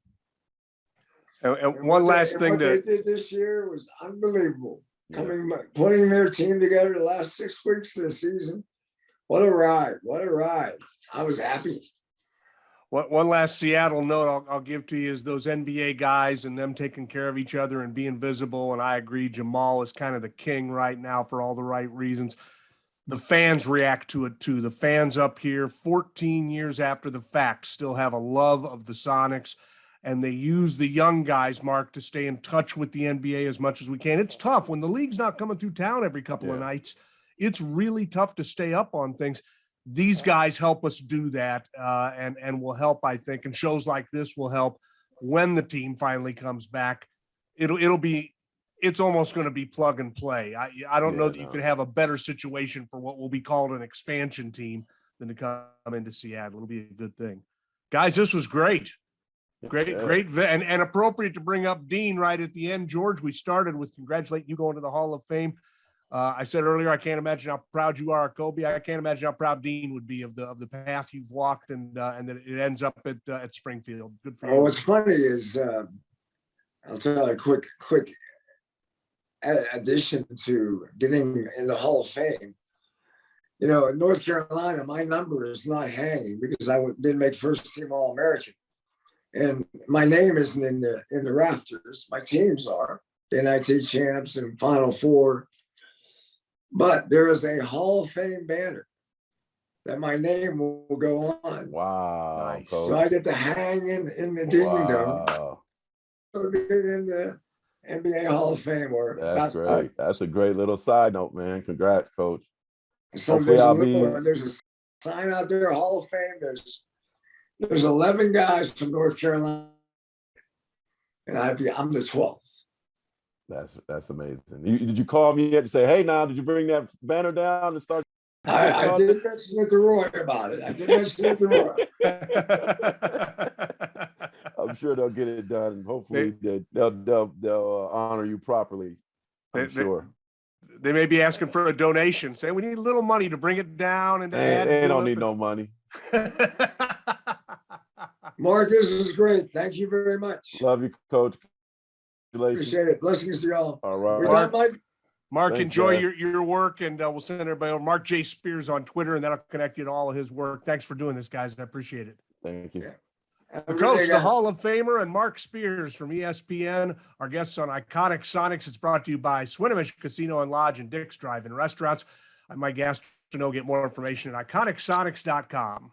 And one last thing they did this year was unbelievable. Putting their team together the last 6 weeks of the season. What a ride. What a ride. I was happy. One last Seattle note I'll give to you is those NBA guys and them taking care of each other and being visible. And I agree, Jamal is kind of the king right now for all the right reasons. The fans react to it too. The fans up here, 14 years after the fact, still have a love of the Sonics. And they use the young guys, Mark, to stay in touch with the NBA as much as we can. It's tough when the league's not coming through town every couple of nights. It's really tough to stay up on things. These guys help us do that and will help, I think. And shows like this will help when the team finally comes back. It's almost going to be plug and play. I don't know that you could have a better situation for what will be called an expansion team than to come into Seattle. It'll be a good thing. Guys, this was great. Great, and appropriate to bring up Dean right at the end. George, we started with congratulating you going to the Hall of Fame. I said earlier, I can't imagine how proud you are, Kobe. I can't imagine how proud Dean would be of the path you've walked and that it ends up at Springfield. Good for you. Oh, what's funny is I'll tell you a quick addition to getting in the Hall of Fame. In North Carolina, my number is not hanging because I didn't make first team All-American. And my name isn't in the rafters. My teams are the NIT champs and Final Four. But there is a Hall of Fame banner that my name will go on. Wow. Nice. So I get to hang in the Dean Dome. So get in the NBA Hall of Fame. That's great. That's a great little side note, man. Congrats, Coach. So there's a sign out there, Hall of Fame. There's 11 guys from North Carolina, and I'm the 12th. That's amazing. Did you call me yet to say, hey, now, did you bring that banner down and start? I did mention it to Roy about it. I'm sure they'll get it done. And hopefully they'll honor you properly. I'm sure. They may be asking for a donation. Say we need a little money to bring it down and they don't need no money. Mark, this is great. Thank you very much. Love you, Coach. Appreciate it. Blessings to y'all. All right. We done, Mike? Mark, thanks, enjoy your work, and we'll send everybody over. Mark J. Spears on Twitter, and that'll connect you to all of his work. Thanks for doing this, guys. I appreciate it. Thank you. The coach, the Hall of Famer, and Marc Spears from ESPN. Our guests on Iconic Sonics. It's brought to you by Swinomish Casino and Lodge and Dick's Drive-In Restaurants. I'm Mike Gastineau. Get more information at iconicsonics.com.